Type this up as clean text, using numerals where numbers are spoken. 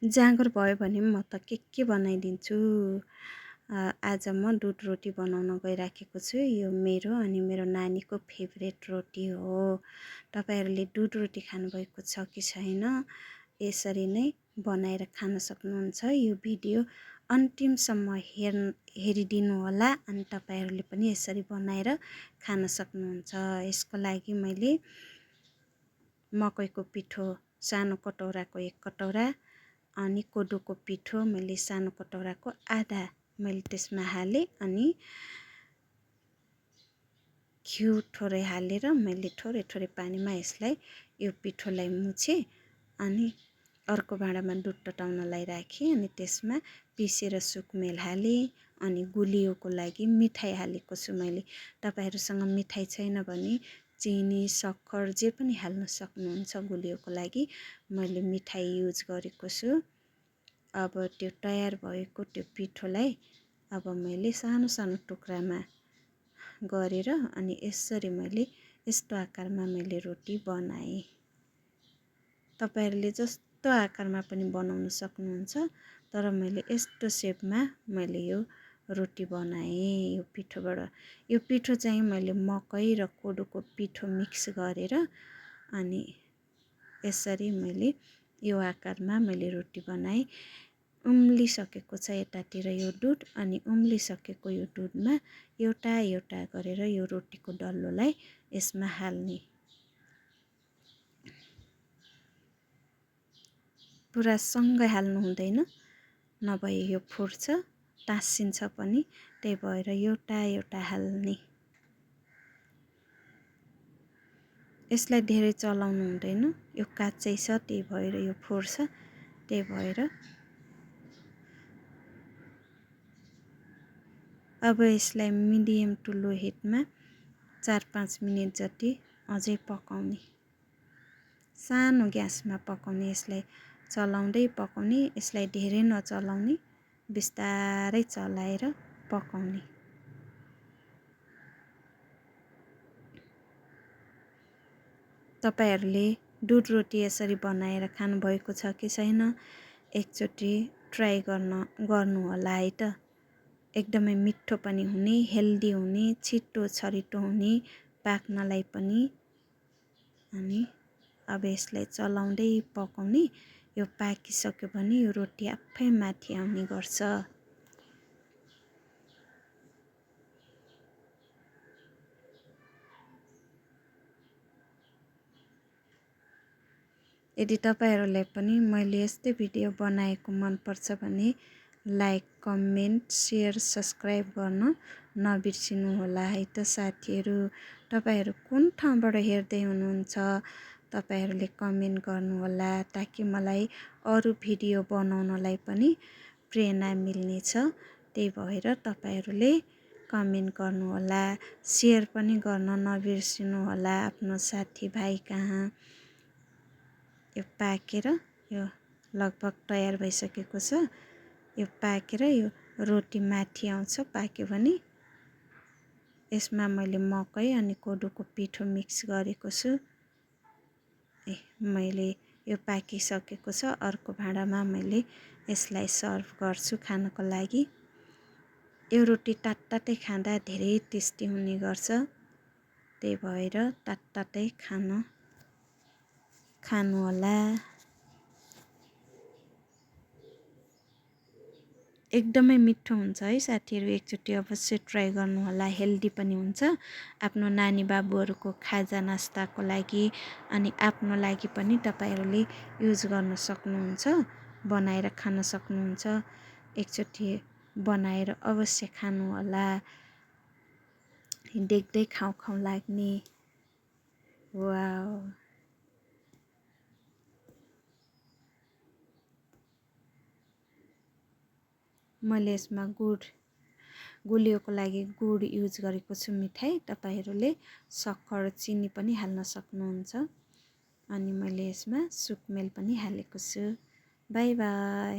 जाँगर भयो भने म त के बनाइदिन्छु। आज म दुध रोटी बनाउन गइराखेको छु। यो मेरो अनि मेरो नानीको फेभरेट रोटी हो। तपाईहरूले दुध रोटी खानुभएको छ कि छैन? यसरी नै बनाएर खान सक्नुहुन्छ। यो भिडियो अन्तिमसम्म हेरिदिनु होला अनि तपाईहरूले पनि यसरी बनाएर खान सक्नुहुन्छ। यसको लागि मैले मकैको पिठो सानो कटौराको 1 कटौरा अनि कोदोको पिठो मैले सानो कटौराको आधा मैले त्यसमा हालेँ अनि घिउ थोरै हालेर मैले थोरै पानीमा यसलाई यो पिठोलाई मुछेँ अनि अर्को भाँडामा दुध तताउनलाई राखेँ अनि त्यसमा पिसेर सुकमेल हालेँ अनि गुलियोको लागि मिठाई हालेको छु मैले। तपाईहरुसँग मिठाई छैन भने चिनी सक्खर जे पनि हाल्न सक्नुहुन्छ गुलियोको लागि। मैले मिठाई युज गरेको छु। अब त्यो तयार भएको त्यो पिठोलाई अब मैले सानो सानो टुक्रामा गरेर अनि यसरी मैले यस्तो आकारमा मैले रोटी बनाएँ। तपाईहरुले जस्तो आकारमा पनि बनाउन सक्नुहुन्छ तर मैले यस्तो शेपमा मैले यो रोटी बनाएँ यो पिठोबाट। यो पिठो चाहिँ मैले मकै र कोदोको पिठो मिक्स गरेर अनि यसरी मैले यो आकारमा मैले रोटी बनाएँ। उम्लिसकेको छ यतातिर यो दुध अनि उम्लिसकेको यो दुधमा एउटा एउटा गरेर यो रोटीको डल्लोलाई यसमा हाल्ने। पुरा सँगै हाल्नु हुँदैन नभए यो फुट्छ टाँसिन्छ पनि। त्यही भएर एउटा एउटा हाल्ने। यसलाई धेरै चलाउनु हुँदैन यो काच्चै छ त्यही भएर यो फुट्छ। त्यही भएर अब यसलाई मिडियम टु लो हिटमा 4-5 मिनेट जति अझै पकाउने। सानो ग्यासमा पकाउने। यसलाई चलाउँदै पकाउने। यसलाई धेरै नचलाउने बिस्तारै चलाएर पकाउने। तपाईहरुले दुध रोटी यसरी बनाएर खानु भएको छ कि छैन? एकचोटी ट्राई गर्नु होला है त। एकदमै मिठो पनि हुने, हेल्दी हुने, छिटो छरितो हुने, पाक्नलाई पनि। अनि अब यसलाई चलाउँदै पकाउने। यो पाकिसक्यो भने यो रोटी आफै माथि आउने गर्छ। यदि तपाईहरुलाई पनि मैले यस्तै भिडियो बनाएको मन पर्छ भने लाइक, कमेन्ट, शेयर, सब्स्क्राइब गर्न नबिर्सिनु होला है त साथीहरु। तपाईहरु कुन ठाउँबाट हेर्दै हुनुहुन्छ तपाईहरुले कमेन्ट गर्नु होला ताकि मलाई अरु भिडियो बनाउनलाई पनि प्रेरणा मिल्नेछ। त्यही भएर तपाईहरुले कमेन्ट गर्नु होला, शेयर पनि गर्न नबिर्सिनु होला आफ्नो साथीभाइ कहाँ। यो पाकेर यो लगभग तयार भइसकेको छ। यो पाकेर यो रोटी माथि आउँछ पाक्यो भने। यसमा मैले मकै अनि कोदोको पिठो मिक्स गरेको छु। मैले यो पाकिसकेको छ। अर्को भाँडामा मैले यसलाई सर्भ गर्छु खानको लागि। यो रोटी तात्तातै खाँदा धेरै टेस्टी हुने गर्छ। त्यही भएर तात्तातै खानु होला। एकदमै मिठो हुन्छ है साथीहरु। एकचोटी अवश्य ट्राई गर्नु होला। हेल्दी पनि हुन्छ। आफ्नो नानी बाबुहरुको खाजा नास्ताको लागि अनि आफ्नो लागि पनि तपाईहरुले युज गर्न सक्नुहुन्छ। बनाएर खान सक्नुहुन्छ। एकचोटी बनाएर अवश्य खानु होला। देख्दै खाऊ खाऊ लाग्ने। वाउ। मैले यसमा गुलियोको लागि गुड युज गरेको छु मिठाई। तपाईहरुले सक्खर चिनी पनि हाल्न सक्नुहुन्छ। अनि मैले यसमा सुकमेल पनि हालेको छु। Bye bye.